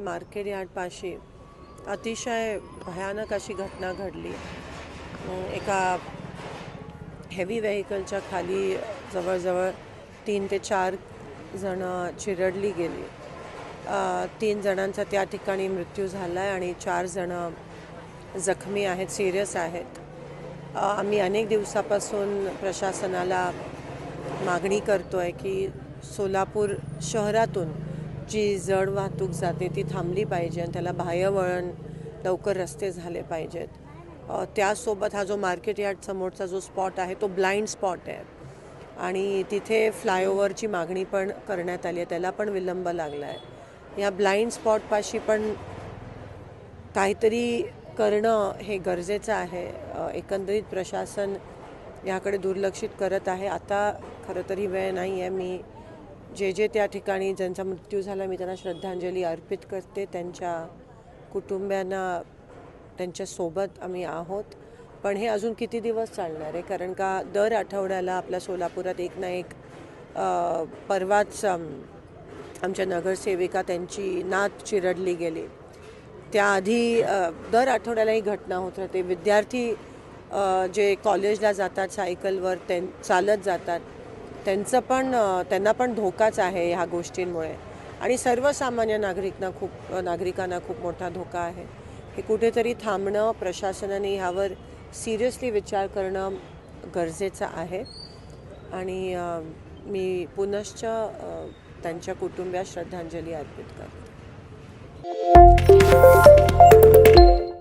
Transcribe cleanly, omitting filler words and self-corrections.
Market yard पाशी अतिशय भयानक अशी घटना घडली। एका हेवी व्हेकलच्या खाली जवळजवळ 3 ते 4 जण चिरडली गेली। 3 जणांचा त्या ठिकाणी मृत्यू झाला आहे आणि 4 जण जखमी आहेत, सिरियस आहेत। आम्ही अनेक दिवसापासून प्रशासनाला मागणी करतोय की सोलापूर शहरातून जी जड वाहतूक जाते ती थांबली पाहिजे आणि त्याला बाह्य वळण लवकर रस्ते झाले पाहिजेत। त्यासोबत हा जो मार्केट यार्ड समोरचा जो स्पॉट आहे तो ब्लाइंड स्पॉट आहे आणि तिथे फ्लायओव्हरची मागणी पण करण्यात आली आहे, त्याला पण विलंब लागला आहे। या ब्लाइंड स्पॉटपाशी पण काहीतरी करणं हे गरजेचं आहे। एकंदरीत प्रशासन याकडे दुर्लक्षित करत आहे। आता खरं तर ही वेळ नाही आहे। मी जे त्या ठिकाणी ज्यांचा मृत्यू झाला मी त्यांना श्रद्धांजली अर्पित करते। त्यांच्या कुटुंबियांना त्यांच्यासोबत आम्ही आहोत। पण हे अजून किती दिवस चालणार आहे, कारण का दर आठवड्याला आपल्या सोलापुरात एक ना एक परवाच आमच्या नगरसेविका त्यांची नात चिरडली गेली। त्याआधी दर आठवड्याला ही घटना होत राहते। विद्यार्थी जे कॉलेजला जातात सायकलवर चालत जातात त्यांना पण धोकाच आहे ह्या गोष्टींमुळे आणि सर्वसामान्य नागरिकांना खूप मोठा धोका आहे। हे कुठेतरी थांबणं, प्रशासनाने ह्यावर सिरियसली विचार करणं गरजेचं आहे आणि मी पुनश्च त्यांच्या कुटुंबियास श्रद्धांजली अर्पित करते।